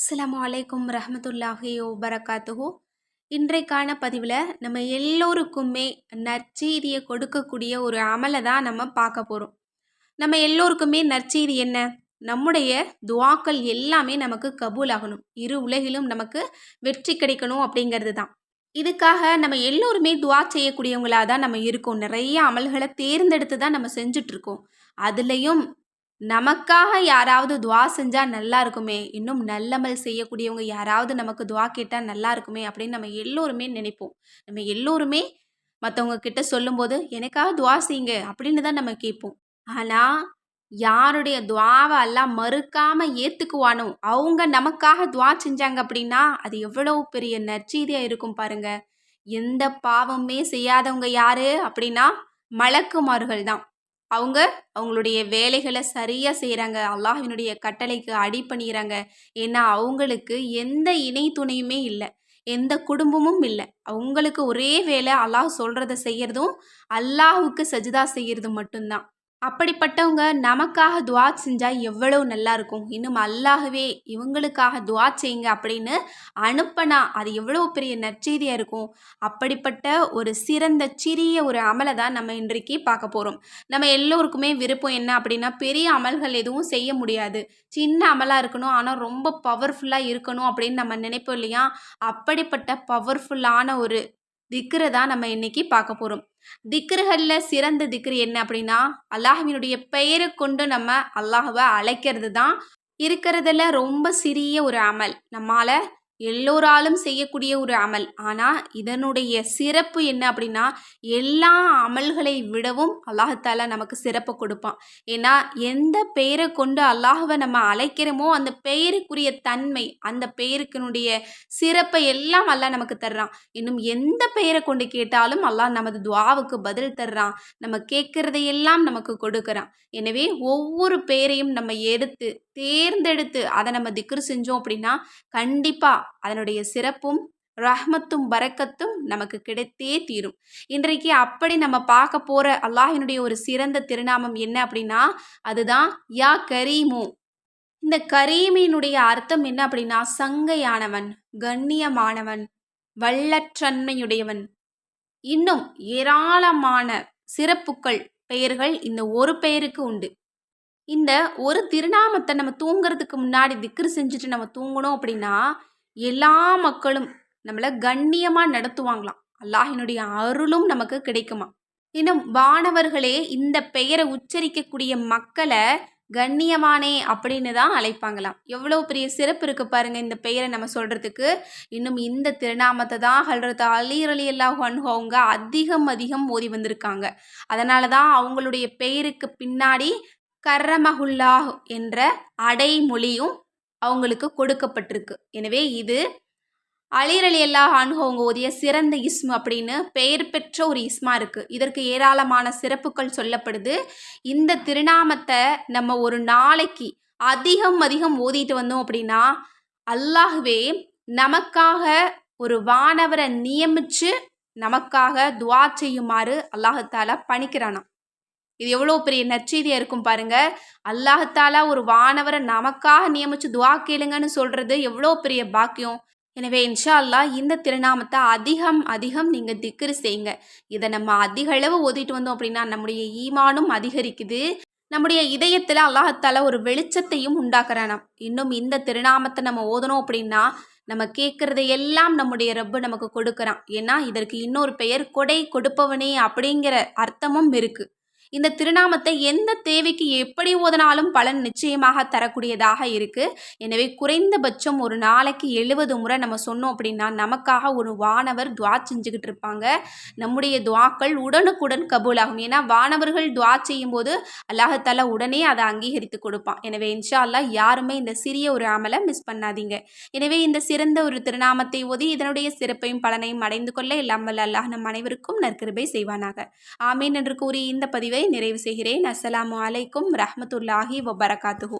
அஸ்ஸலாமு அலைக்கும் ரஹ்மத்துல்லாஹி வபரகாத்துஹு. இன்றைக்கான பதிவில் நம்ம எல்லோருக்குமே நற்செய்தியை கொடுக்கக்கூடிய ஒரு அமலை தான் நம்ம பார்க்க போகிறோம். நம்ம எல்லோருக்குமே நற்செய்தி என்ன? நம்முடைய துஆக்கள் எல்லாமே நமக்கு கபூல் ஆகணும், இரு உலகிலும் நமக்கு வெற்றி கிடைக்கணும் அப்படிங்கிறது தான். இதுக்காக நம்ம எல்லோருமே துஆ செய்யக்கூடியவங்களாக தான் நம்ம இருக்கோம். நிறைய அமல்களை தேர்ந்தெடுத்து தான் நம்ம செஞ்சிட்ருக்கோம். அதுலேயும் நமக்காக யாராவது துஆ செஞ்சா நல்லா இருக்குமே, இன்னும் நல்லமல் செய்யக்கூடியவங்க யாராவது நமக்கு துஆ கேட்டா நல்லா இருக்குமே அப்படின்னு நம்ம எல்லோருமே நினைப்போம். நம்ம எல்லோருமே மத்தவங்க கிட்ட சொல்லும்போது, "எனக்காக துஆ செய்யுங்க" அப்படின்னு தான் நம்ம கேட்போம். ஆனா, யாருடைய துஆவ அல்லாஹ் மறுக்காம ஏத்துக்குவானோ, அவங்க நமக்காக துஆ செஞ்சாங்க அப்படின்னா, அது எவ்வளவு பெரிய நற்செய்தியா இருக்கும் பாருங்க. எந்த பாவமுமே செய்யாதவங்க யாரு அப்படின்னா, மலக்குமார்கள் தான். அவங்க அவங்களுடைய வேலைகளை சரியா செய்கிறாங்க, அல்லாஹ்வினுடைய கட்டளைக்கு அடிபணிகிறாங்க. ஏன்னா அவங்களுக்கு எந்த இணை துணையுமே இல்லை, எந்த குடும்பமும் இல்லை. அவங்களுக்கு ஒரே வேலை அல்லாஹ் சொல்கிறத செய்கிறதும், அல்லாஹுக்கு சஜிதா செய்கிறதும் மட்டும்தான். அப்படிப்பட்டவங்க நமக்காக துஆ செஞ்சா எவ்வளவு நல்லா இருக்கும். இன்னும் அல்லாஹ்வே இவங்களுக்காக துஆ செய்யுங்க அப்படின்னு அனுப்பனா அது எவ்வளவு பெரிய நற்செய்தியா இருக்கும். அப்படிப்பட்ட ஒரு சிறந்த சிறிய ஒரு அமலை தான் நம்ம இன்றைக்கு பார்க்க போகிறோம். நம்ம எல்லோருக்குமே விருப்பம் என்ன அப்படின்னா, பெரிய அமல்கள் எதுவும் செய்ய முடியாது, சின்ன அமலாக இருக்கணும், ஆனால் ரொம்ப பவர்ஃபுல்லாக இருக்கணும் அப்படின்னு நம்ம நினைப்போம் இல்லையா? அப்படிப்பட்ட பவர்ஃபுல்லான ஒரு திக்ரை தான் நம்ம இன்னைக்கு பார்க்க போகிறோம். திக்ருகளில் சிறந்த திக்ரு என்ன அப்படின்னா, அல்லாஹ்வினுடைய பெயரை கொண்டு நம்ம அல்லாஹ்வை அழைக்கிறது தான் இருக்கிறதுல ரொம்ப சிறிய ஒரு அமல். நம்மால எல்லோராலும் செய்யக்கூடிய ஒரு அமல். ஆனால் இதனுடைய சிறப்பு என்ன அப்படின்னா, எல்லா அமல்களை விடவும் அல்லாஹ் நமக்கு சிறப்பு கொடுப்பான். ஏன்னா எந்த பெயரை கொண்டு அல்லாஹ்வை நம்ம அழைக்கிறோமோ அந்த பெயருக்குரிய தன்மை, அந்த பெயருக்கினுடைய சிறப்பை எல்லாம் அல்லாஹ் நமக்கு தர்றான். இன்னும் எந்த பெயரை கொண்டு கேட்டாலும் அல்லாஹ் நமது துஆவுக்கு பதில் தர்றான். நம்ம கேட்குறதையெல்லாம் நமக்கு கொடுக்குறான். எனவே ஒவ்வொரு பெயரையும் நம்ம எடுத்து தேர்ந்தெடுத்து அதை நம்ம திக்ரு செஞ்சோம் அப்படின்னா, கண்டிப்பாக அதனுடைய சிறப்பும் ரஹ்மத்தும் பரக்கத்தும் நமக்கு கிடைத்தே தீரும். இன்றைக்கு அப்படி நம்ம பார்க்க போகிற அல்லாஹ்வினுடைய ஒரு சிறந்த திருநாமம் என்ன அப்படின்னா, அதுதான் யா கரீமு. இந்த கரீமினுடைய அர்த்தம் என்ன அப்படின்னா, சங்கையானவன், கண்ணியமானவன், வல்லற்றன்மையுடையவன். இன்னும் ஏராளமான சிறப்புக்கள் பெயர்கள் இந்த ஒரு பெயருக்கு உண்டு. இந்த ஒரு திருநாமத்தை நம்ம தூங்குறதுக்கு முன்னாடி திக்ரு செஞ்சுட்டு நம்ம தூங்கணும் அப்படின்னா, எல்லா மக்களும் நம்மளை கண்ணியமாக நடத்துவாங்களாம். அல்லாஹ்வினுடைய அருளும் நமக்கு கிடைக்குமா. இன்னும் வானவர்களே இந்த பெயரை உச்சரிக்கக்கூடிய மக்களை கண்ணியமானே அப்படின்னு தான் அழைப்பாங்களாம். எவ்வளோ பெரிய சிறப்பு இருக்குது பாருங்கள் இந்த பெயரை நம்ம சொல்கிறதுக்கு. இன்னும் இந்த திருநாமத்தை தான் ஹல்ரத் அலி ரலியல்லாஹு அன்ஹு அவங்க அதிகம் ஓதி வந்திருக்காங்க. அதனால தான் அவங்களுடைய பெயருக்கு பின்னாடி கர்ரமஹுல்லாஹ் என்ற அடைமொழியும் அவங்களுக்கு கொடுக்கப்பட்டிருக்கு. எனவே இது அலி ரலியல்லாஹு அன்ஹு அவங்க ஓதிய சிறந்த இஸ்மு அப்படின்னு பெயர் பெற்ற ஒரு இஸ்மா இருக்குது. இதற்கு ஏராளமான சிறப்புகள் சொல்லப்படுது. இந்த திருநாமத்தை நம்ம ஒரு நாளைக்கு அதிகம் ஓதிட்டு வந்தோம் அப்படின்னா, அல்லாஹ்வே நமக்காக ஒரு வானவரை நியமித்து நமக்காக துஆ செய்யுமாறு அல்லாஹ் பணிக்கிறானாம். இது எவ்வளோ பெரிய நற்செய்தியாக இருக்கும் பாருங்க. அல்லாஹ் ஒரு வானவரை நமக்காக நியமித்து துஆ கேளுங்கன்னு சொல்கிறது எவ்வளோ பெரிய பாக்கியம். எனவே இன்ஷா அல்லாஹ் இந்த திருநாமத்தை அதிகம் நீங்கள் திக்ரு செய்யுங்க. இதை நம்ம அதிக அளவு ஓதிட்டு வந்தோம் அப்படின்னா நம்முடைய ஈமானும் அதிகரிக்குது. நம்முடைய இதயத்தில் அல்லாஹ் ஒரு வெளிச்சத்தையும் உண்டாக்குறானாம். இன்னும் இந்த திருநாமத்தை நம்ம ஓதணும் அப்படின்னா, நம்ம கேட்குறதை எல்லாம் நம்முடைய ரப்பு நமக்கு கொடுக்குறான். ஏன்னா இதற்கு இன்னொரு பெயர் கொடை கொடுப்பவனே அப்படிங்கிற அர்த்தமும் இருக்குது. இந்த திருநாமத்தை எந்த தேவைக்கு எப்படி ஓதினாலும் பலன் நிச்சயமாக தரக்கூடியதாக இருக்குது. எனவே குறைந்தபட்சம் ஒரு நாளைக்கு 70 முறை நம்ம சொன்னோம் அப்படின்னா, நமக்காக ஒரு வானவர் துஆ செஞ்சுக்கிட்டு இருப்பாங்க. நம்முடைய துஆக்கள் உடனுக்குடன் கபூலாகும். ஏன்னா வானவர்கள் துஆ செய்யும்போது அல்லாஹ் உடனே அதை அங்கீகரித்து கொடுப்பான். எனவே இன்ஷா அல்லாஹ் யாருமே இந்த சிறிய ஒரு அமலை மிஸ் பண்ணாதீங்க. எனவே இந்த சிறந்த ஒரு திருநாமத்தை ஓதி இதனுடைய சிறப்பையும் பலனையும் அடைந்து கொள்ள எல்லாம் வல்ல அல்லாஹ் நம் அனைவருக்கும் நற்கிருபை செய்வானாக. ஆமீன் என்று கூறி இந்த பதிவை நிறைவு செய்கிறேன். அஸ்ஸலாமு அலைக்கும் ரஹ்மத்துல்லாஹி வபரகாத்துஹு.